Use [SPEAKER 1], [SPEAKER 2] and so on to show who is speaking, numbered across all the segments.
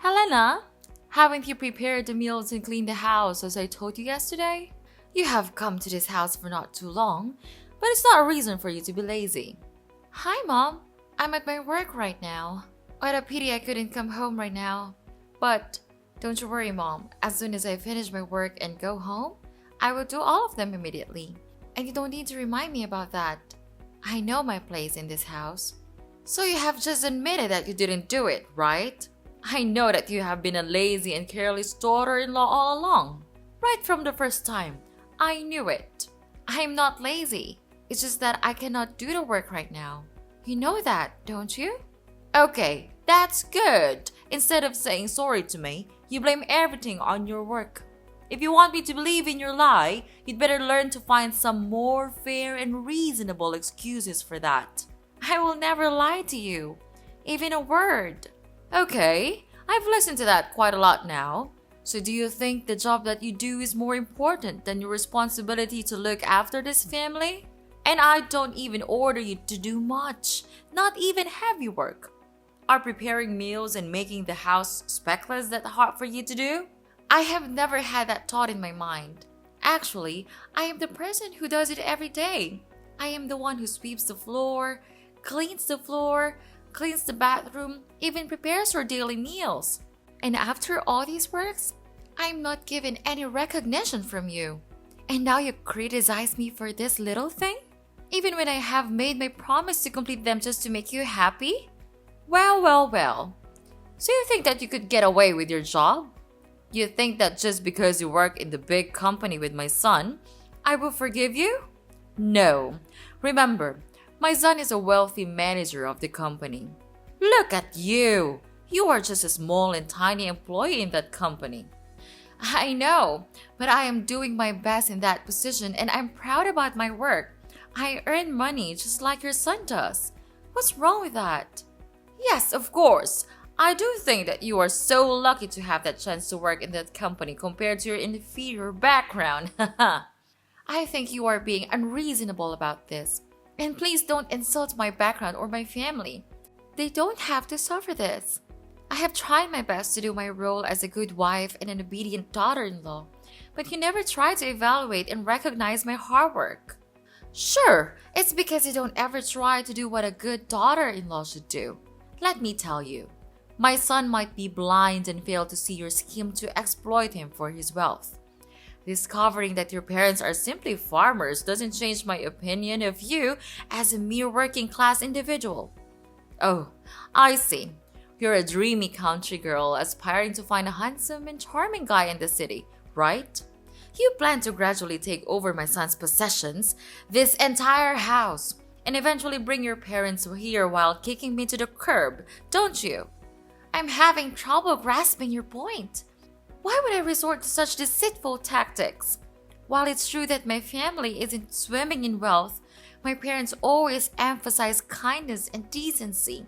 [SPEAKER 1] Helena, haven't you prepared the meals and cleaned the house as I told you yesterday? You have come to this house for not too long, but it's not a reason for you to be lazy. Hi, Mom. I'm at my work right now. What a pity I couldn't come home right now. But don't you worry, Mom. As soon as I finish my work and go home, I will do all of them immediately. And you don't need to remind me about that. I know my place in this house. So you have just admitted that you didn't do it, right? I know that you have been a lazy and careless daughter-in-law all along. Right from the first time, I knew it. I am not lazy. It's just that I cannot do the work right now. You know that, don't you? Okay, that's good. Instead of saying sorry to me, you blame everything on your work. If you want me to believe in your lie, you'd better learn to find some more fair and reasonable excuses for that. I will never lie to you, even a word. Okay, I've listened to that quite a lot now. So do you think the job that you do is more important than your responsibility to look after this family? And I don't even order you to do much, not even heavy work. Are preparing meals and making the house speckless that hard for you to do? I have never had that thought in my mind. Actually, I am the person who does it every day. I am the one who sweeps the floor, cleans the bathroom, even prepares your daily meals. And after all these works, I am not given any recognition from you. And now you criticize me for this little thing? Even when I have made my promise to complete them just to make you happy? Well. So you think that you could get away with your job? You think that just because you work in the big company with my son, I will forgive you? No. Remember, my son is a wealthy manager of the company. Look at you! You are just a small and tiny employee in that company. I know, but I am doing my best in that position and I'm proud about my work. I earn money just like your son does. What's wrong with that? Yes, of course. I do think that you are so lucky to have that chance to work in that company compared to your inferior background. I think you are being unreasonable about this. And please don't insult my background or my family. They don't have to suffer this. I have tried my best to do my role as a good wife and an obedient daughter-in-law, but you never try to evaluate and recognize my hard work. Sure, it's because you don't ever try to do what a good daughter-in-law should do. Let me tell you, my son might be blind and fail to see your scheme to exploit him for his wealth. Discovering that your parents are simply farmers doesn't change my opinion of you as a mere working-class individual. Oh, I see. You're a dreamy country girl aspiring to find a handsome and charming guy in the city, right? You plan to gradually take over my son's possessions, this entire house, and eventually bring your parents here while kicking me to the curb, don't you? I'm having trouble grasping your point. Why would I resort to such deceitful tactics? While it's true that my family isn't swimming in wealth, my parents always emphasize kindness and decency.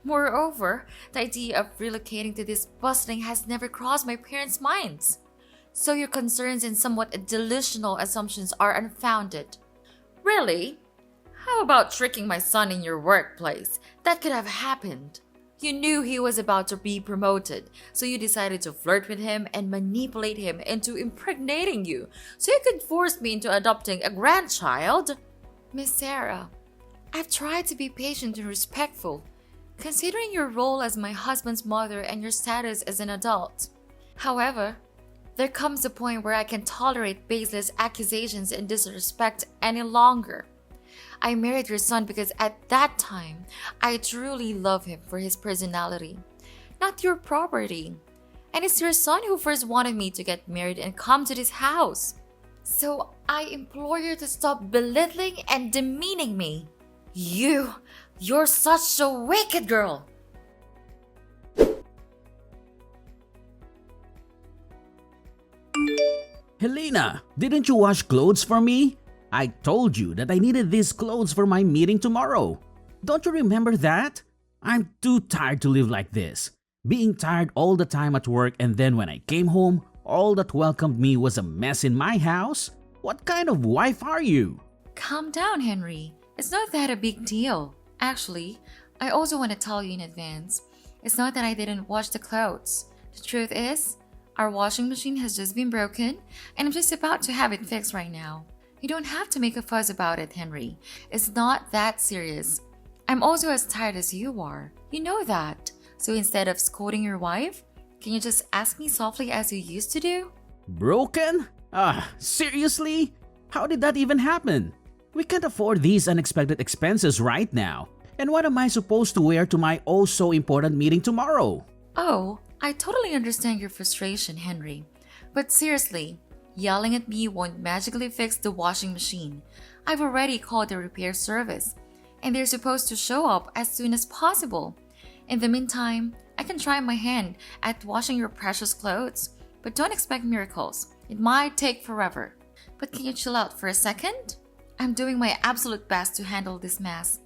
[SPEAKER 1] Moreover, the idea of relocating to this bustling has never crossed my parents' minds. So your concerns and somewhat delusional assumptions are unfounded. Really? How about tricking my son in your workplace? That could have happened. You knew he was about to be promoted, so you decided to flirt with him and manipulate him into impregnating you, so you could force me into adopting a grandchild? Miss Sarah, I've tried to be patient and respectful, considering your role as my husband's mother and your status as an adult. However, there comes a point where I can tolerate baseless accusations and disrespect any longer. I married your son because at that time, I truly love him for his personality, not your property. And it's your son who first wanted me to get married and come to this house. So I implore you to stop belittling and demeaning me. You're such a wicked girl.
[SPEAKER 2] Helena, didn't you wash clothes for me? I told you that I needed these clothes for my meeting tomorrow. Don't you remember that? I'm too tired to live like this. Being tired all the time at work, and then when I came home, all that welcomed me was a mess in my house. What kind of wife are you?
[SPEAKER 1] Calm down, Henry. It's not that a big deal. Actually, I also want to tell you in advance, It's not that I didn't wash the clothes. The truth is, our washing machine has just been broken and I'm just about to have it fixed right now. You don't have to make a fuss about it, Henry. It's not that serious. I'm also as tired as you are. You know that. So instead of scolding your wife, can you just ask me softly as you used to do?
[SPEAKER 2] Broken? Seriously? How did that even happen? We can't afford these unexpected expenses right now. And what am I supposed to wear to my oh so important meeting tomorrow?
[SPEAKER 1] Oh, I totally understand your frustration, Henry. But seriously, yelling at me won't magically fix the washing machine. I've already called the repair service, and they're supposed to show up as soon as possible. In the meantime, I can try my hand at washing your precious clothes, but don't expect miracles. It might take forever. But can you chill out for a second? I'm doing my absolute best to handle this mess.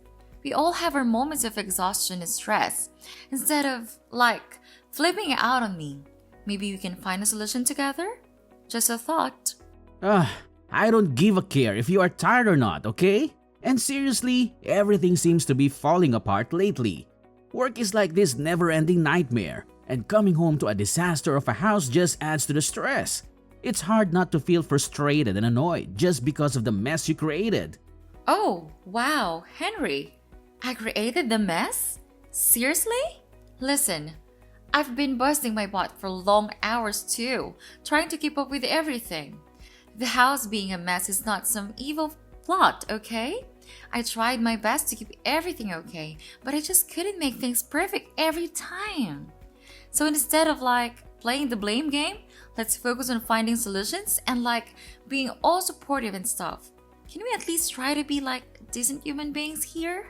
[SPEAKER 1] We all have our moments of exhaustion and stress. Instead of, flipping out on me, maybe we can find a solution together? Just a thought.
[SPEAKER 2] I don't give a care if you are tired or not, okay? And seriously, everything seems to be falling apart lately. Work is like this never-ending nightmare, and coming home to a disaster of a house just adds to the stress. It's hard not to feel frustrated and annoyed just because of the mess you created.
[SPEAKER 1] Oh, wow, Henry. I created the mess? Seriously? Listen, I've been busting my butt for long hours too, trying to keep up with everything. The house being a mess is not some evil plot, okay? I tried my best to keep everything okay, but I just couldn't make things perfect every time. So instead of playing the blame game, let's focus on finding solutions and being all supportive and stuff. Can we at least try to be decent human beings here?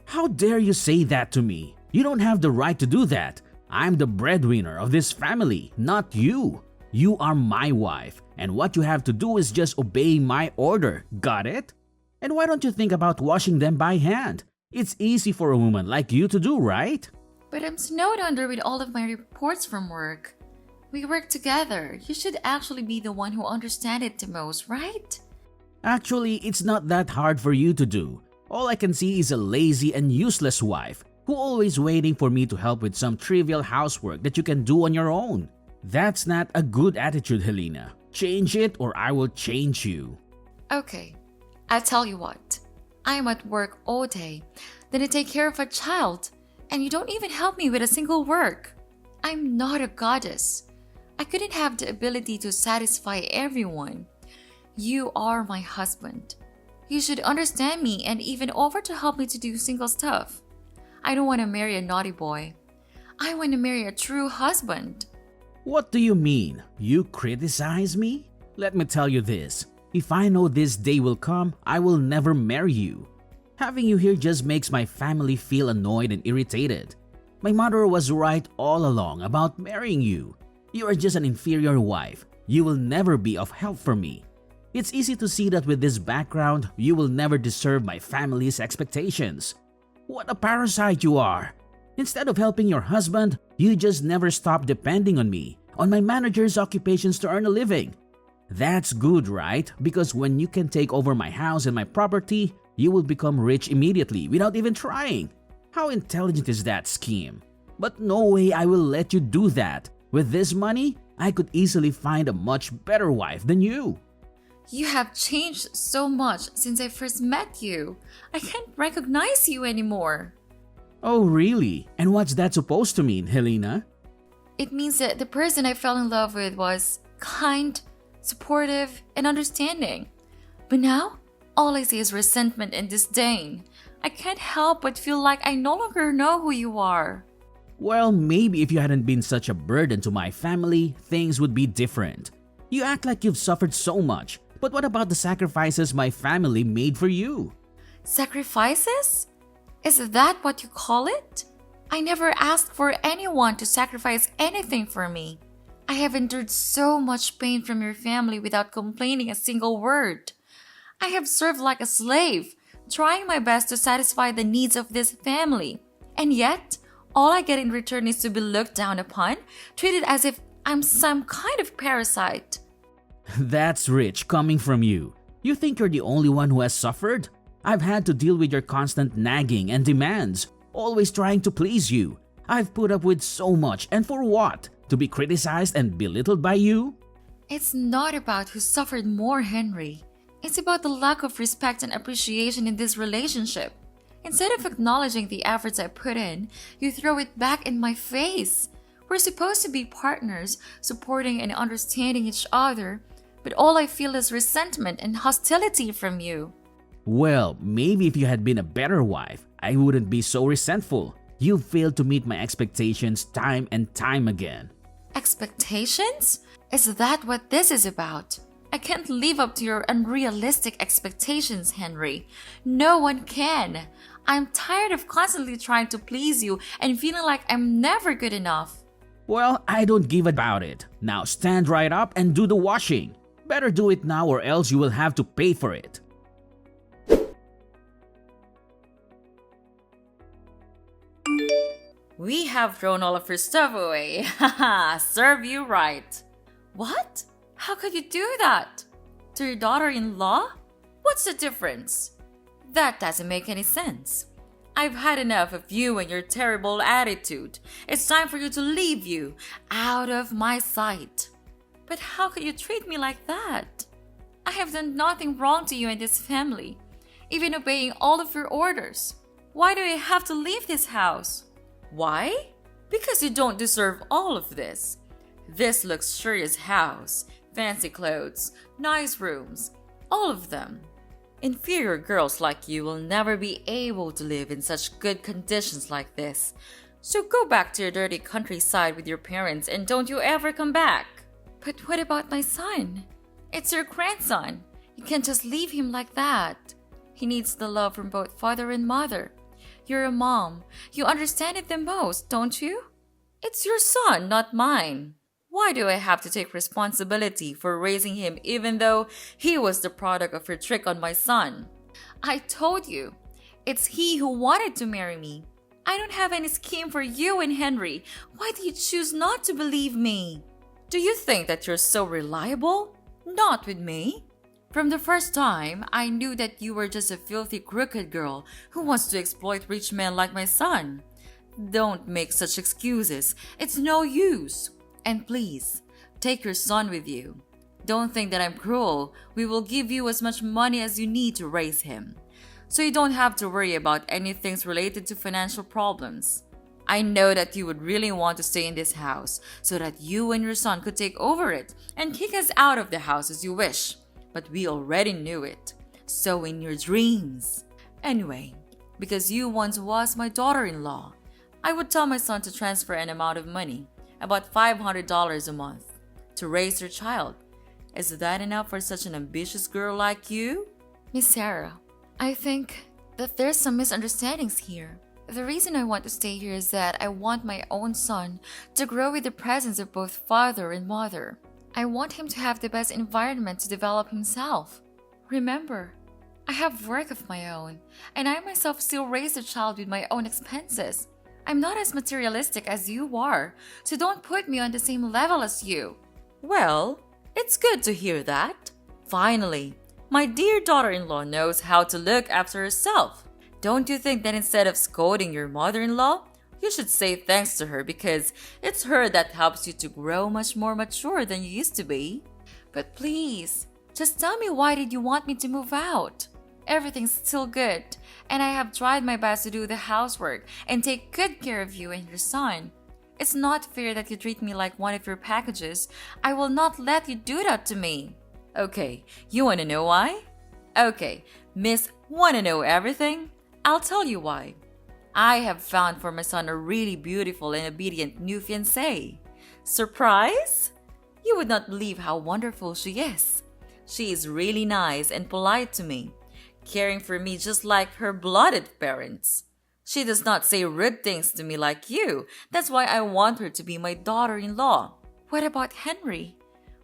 [SPEAKER 2] How dare you say that to me? You don't have the right to do that. I'm the breadwinner of this family, not you. You are my wife, and what you have to do is just obey my order. Got it? And why don't you think about washing them by hand? It's easy for a woman like you to do, right?
[SPEAKER 1] But I'm snowed under with all of my reports from work. We work together. You should actually be the one who understands it the most, right?
[SPEAKER 2] Actually, it's not that hard for you to do. All I can see is a lazy and useless wife who always waiting for me to help with some trivial housework that you can do on your own. That's not a good attitude, Helena. Change it or I will change you.
[SPEAKER 1] Okay, I'll tell you what. I am at work all day, then I take care of a child, and you don't even help me with a single work. I'm not a goddess. I couldn't have the ability to satisfy everyone. You are my husband. You should understand me and even offer to help me to do single stuff. I don't want to marry a naughty boy. I want to marry a true husband.
[SPEAKER 2] What do you mean? You criticize me? Let me tell you this. If I know this day will come, I will never marry you. Having you here just makes my family feel annoyed and irritated. My mother was right all along about marrying you. You are just an inferior wife. You will never be of help for me. It's easy to see that with this background, you will never deserve my family's expectations. What a parasite you are! Instead of helping your husband, you just never stop depending on me, on my manager's occupations to earn a living. That's good, right? Because when you can take over my house and my property, you will become rich immediately without even trying. How intelligent is that scheme? But no way I will let you do that. With this money, I could easily find a much better wife than you.
[SPEAKER 1] You have changed so much since I first met you. I can't recognize you anymore.
[SPEAKER 2] Oh, really? And what's that supposed to mean, Helena?
[SPEAKER 1] It means that the person I fell in love with was kind, supportive, and understanding. But now, all I see is resentment and disdain. I can't help but feel like I no longer know who you are.
[SPEAKER 2] Well, maybe if you hadn't been such a burden to my family, things would be different. You act like you've suffered so much, but what about the sacrifices my family made for you?
[SPEAKER 1] Sacrifices? Is that what you call it? I never asked for anyone to sacrifice anything for me. I have endured so much pain from your family without complaining a single word. I have served like a slave, trying my best to satisfy the needs of this family. And yet, all I get in return is to be looked down upon, treated as if I'm some kind of parasite.
[SPEAKER 2] That's rich coming from you. You think you're the only one who has suffered? I've had to deal with your constant nagging and demands, always trying to please you. I've put up with so much, and for what? To be criticized and belittled by you?
[SPEAKER 1] It's not about who suffered more, Henry. It's about the lack of respect and appreciation in this relationship. Instead of acknowledging the efforts I put in, you throw it back in my face. We're supposed to be partners, supporting and understanding each other, but all I feel is resentment and hostility from you.
[SPEAKER 2] Well, maybe if you had been a better wife, I wouldn't be so resentful. You failed to meet my expectations time and time again.
[SPEAKER 1] Expectations? Is that what this is about? I can't live up to your unrealistic expectations, Henry. No one can. I'm tired of constantly trying to please you and feeling like I'm never good enough.
[SPEAKER 2] Well, I don't give about it. Now stand right up and do the washing. Better do it now or else you will have to pay for it.
[SPEAKER 1] We have thrown all of your stuff away. Haha, serve you right. What? How could you do that? To your daughter-in-law? What's the difference? That doesn't make any sense. I've had enough of you and your terrible attitude. It's time for you to leave you out of my sight. But how could you treat me like that? I have done nothing wrong to you and this family, even obeying all of your orders. Why do I have to leave this house? Why? Because you don't deserve all of this. This luxurious house, fancy clothes, nice rooms, all of them. Inferior girls like you will never be able to live in such good conditions like this. So go back to your dirty countryside with your parents and don't you ever come back. But what about my son? It's your grandson. You can't just leave him like that. He needs the love from both father and mother. You're a mom. You understand it the most, don't you? It's your son, not mine. Why do I have to take responsibility for raising him even though he was the product of your trick on my son? I told you, it's he who wanted to marry me. I don't have any scheme for you and Henry. Why do you choose not to believe me? Do you think that you're so reliable? Not with me. From the first time, I knew that you were just a filthy, crooked girl who wants to exploit rich men like my son. Don't make such excuses. It's no use. And please, take your son with you. Don't think that I'm cruel. We will give you as much money as you need to raise him. So you don't have to worry about anything related to financial problems. I know that you would really want to stay in this house so that you and your son could take over it and kick us out of the house as you wish. But we already knew it. So in your dreams. Anyway, because you once was my daughter-in-law, I would tell my son to transfer an amount of money, about $500 a month, to raise your child. Is that enough for such an ambitious girl like you? Miss Sarah, I think that there's some misunderstandings here. The reason I want to stay here is that I want my own son to grow with the presence of both father and mother. I want him to have the best environment to develop himself. Remember, I have work of my own, and I myself still raise a child with my own expenses. I'm not as materialistic as you are, so don't put me on the same level as you. Well, it's good to hear that. Finally, my dear daughter-in-law knows how to look after herself. Don't you think that instead of scolding your mother-in-law, you should say thanks to her because it's her that helps you to grow much more mature than you used to be? But please, just tell me, why did you want me to move out? Everything's still good, and I have tried my best to do the housework and take good care of you and your son. It's not fair that you treat me like one of your packages. I will not let you do that to me. Okay, you want to know why? Okay, Miss Want to Know Everything? I'll tell you why. I have found for my son a really beautiful and obedient new fiancée. Surprise? You would not believe how wonderful she is. She is really nice and polite to me, caring for me just like her blooded parents. She does not say rude things to me like you. That's why I want her to be my daughter-in-law. What about Henry?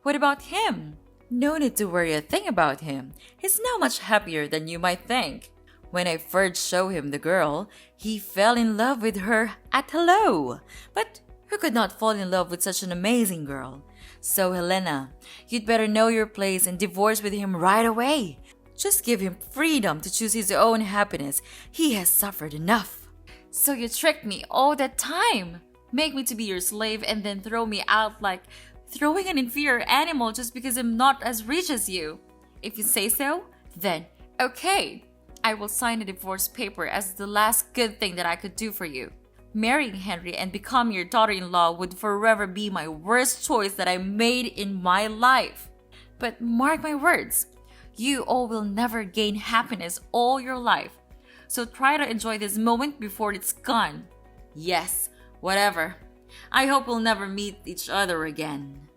[SPEAKER 1] What about him? No need to worry a thing about him. He's now much happier than you might think. When I first showed him the girl, he fell in love with her at hello. But who could not fall in love with such an amazing girl? So Helena, you'd better know your place and divorce with him right away. Just give him freedom to choose his own happiness. He has suffered enough. So you tricked me all that time. Make me to be your slave and then throw me out like throwing an inferior animal just because I'm not as rich as you. If you say so, then okay. I will sign a divorce paper as the last good thing that I could do for you. Marrying Henry and becoming your daughter-in-law would forever be my worst choice that I made in my life. But mark my words, you all will never gain happiness all your life. So try to enjoy this moment before it's gone. Yes, whatever. I hope we'll never meet each other again.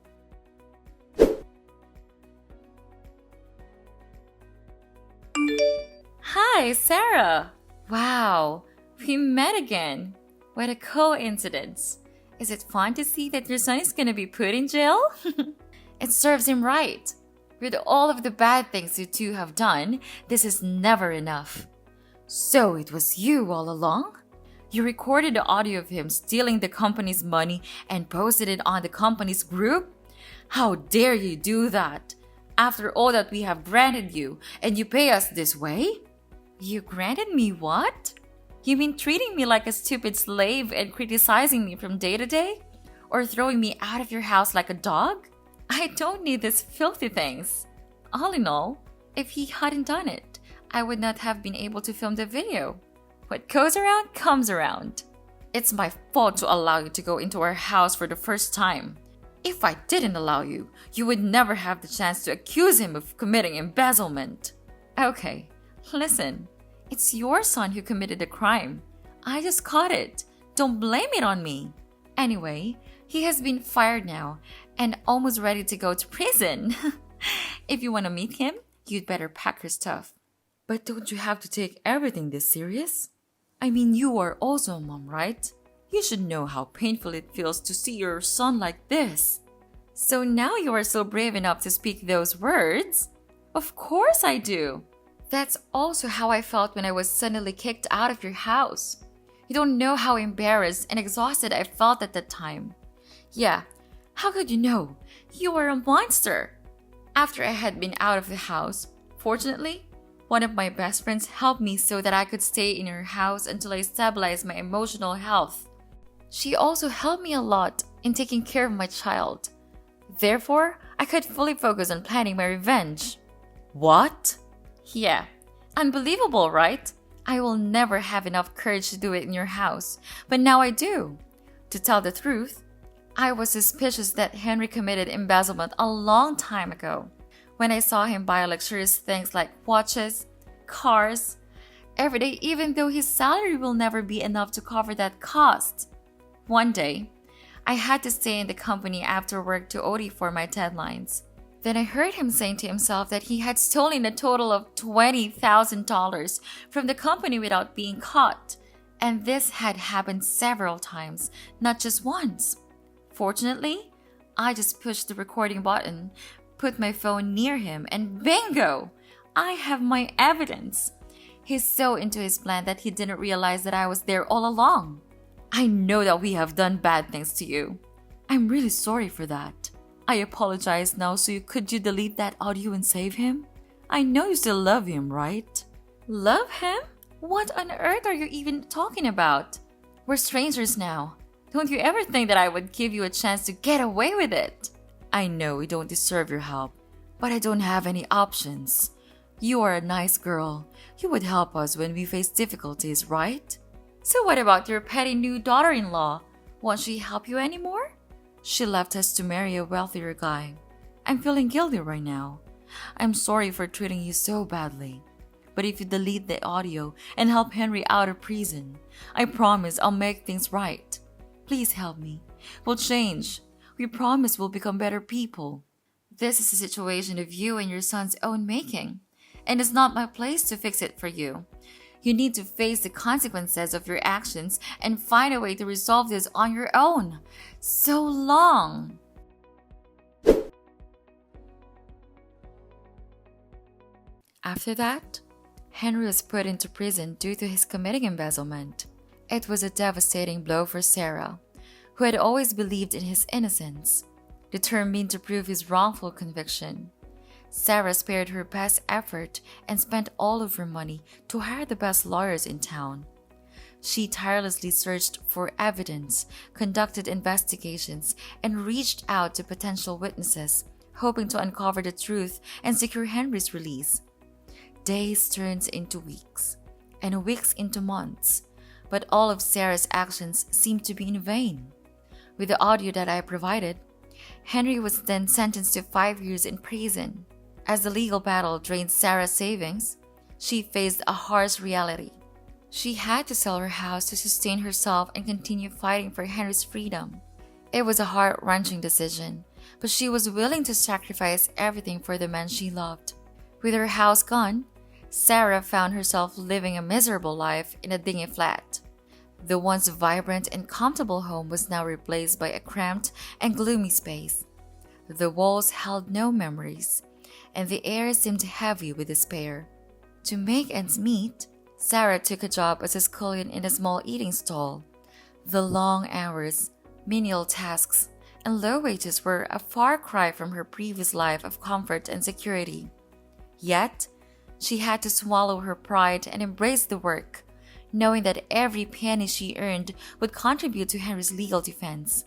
[SPEAKER 1] Hi, Sarah. Wow, we met again. What a coincidence. Is it fun to see that your son is gonna be put in jail? It serves him right. With all of the bad things you two have done, this is never enough. So it was you all along? You recorded the audio of him stealing the company's money and posted it on the company's group? How dare you do that? After all that we have granted you, and you pay us this way? You granted me what? You mean treating me like a stupid slave and criticizing me from day to day? Or throwing me out of your house like a dog? I don't need these filthy things. All in all, if he hadn't done it, I would not have been able to film the video. What goes around comes around. It's my fault to allow you to go into our house for the first time. If I didn't allow you, you would never have the chance to accuse him of committing embezzlement. Okay, listen. It's your son who committed the crime. I just caught it. Don't blame it on me. Anyway, he has been fired now and almost ready to go to prison. If you want to meet him, you'd better pack your stuff. But don't you have to take everything this serious? I mean, you are also a mom, right? You should know how painful it feels to see your son like this. So now you are so brave enough to speak those words? Of course I do. That's also how I felt when I was suddenly kicked out of your house. You don't know how embarrassed and exhausted I felt at that time. Yeah, how could you know? You are a monster. After I had been out of the house, fortunately, one of my best friends helped me so that I could stay in her house until I stabilized my emotional health. She also helped me a lot in taking care of my child. Therefore, I could fully focus on planning my revenge. What? Yeah, unbelievable, right? I will never have enough courage to do it in your house, but now I do. To tell the truth, I was suspicious that Henry committed embezzlement a long time ago, when I saw him buy luxurious things like watches, cars, every day, even though his salary will never be enough to cover that cost. One day, I had to stay in the company after work to OT for my deadlines. Then I heard him saying to himself that he had stolen a total of $20,000 from the company without being caught. And this had happened several times, not just once. Fortunately, I just pushed the recording button, put my phone near him, and bingo! I have my evidence. He's so into his plan that he didn't realize that I was there all along. I know that we have done bad things to you. I'm really sorry for that. I apologize now, so could you delete that audio and save him? I know you still love him, right? Love him? What on earth are you even talking about? We're strangers now. Don't you ever think that I would give you a chance to get away with it? I know we don't deserve your help, but I don't have any options. You are a nice girl. You would help us when we face difficulties, right? So what about your petty new daughter-in-law? Won't she help you anymore? She left us to marry a wealthier guy. I'm feeling guilty right now. I'm sorry for treating you so badly. But if you delete the audio and help Henry out of prison, I promise I'll make things right. Please help me. We'll change. We promise we'll become better people. This is a situation of you and your son's own making, and it's not my place to fix it for you. You need to face the consequences of your actions and find a way to resolve this on your own. So long! After that, Henry was put into prison due to his committing embezzlement. It was a devastating blow for Sarah, who had always believed in his innocence. Determined to prove his wrongful conviction, Sarah spared her best effort and spent all of her money to hire the best lawyers in town. She tirelessly searched for evidence, conducted investigations, and reached out to potential witnesses, hoping to uncover the truth and secure Henry's release. Days turned into weeks, and weeks into months, but all of Sarah's actions seemed to be in vain. With the audio that I provided, Henry was then sentenced to 5 years in prison. As the legal battle drained Sarah's savings, she faced a harsh reality. She had to sell her house to sustain herself and continue fighting for Henry's freedom. It was a heart-wrenching decision, but she was willing to sacrifice everything for the man she loved. With her house gone, Sarah found herself living a miserable life in a dingy flat. The once vibrant and comfortable home was now replaced by a cramped and gloomy space. The walls held no memories, and the air seemed heavy with despair. To make ends meet, Sarah took a job as a scullion in a small eating stall. The long hours, menial tasks, and low wages were a far cry from her previous life of comfort and security. Yet, she had to swallow her pride and embrace the work, knowing that every penny she earned would contribute to Henry's legal defense.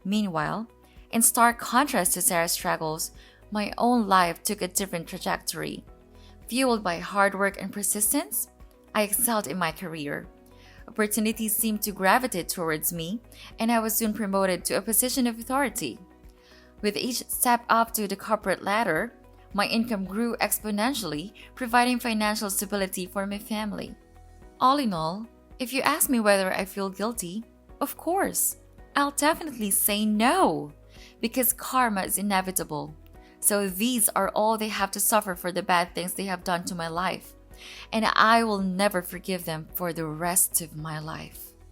[SPEAKER 1] Meanwhile, in stark contrast to Sarah's struggles, my own life took a different trajectory. Fueled by hard work and persistence, I excelled in my career. Opportunities seemed to gravitate towards me, and I was soon promoted to a position of authority. With each step up to the corporate ladder, my income grew exponentially, providing financial stability for my family. All in all, if you ask me whether I feel guilty, of course, I'll definitely say no, because karma is inevitable. So these are all they have to suffer for the bad things they have done to my life, and I will never forgive them for the rest of my life.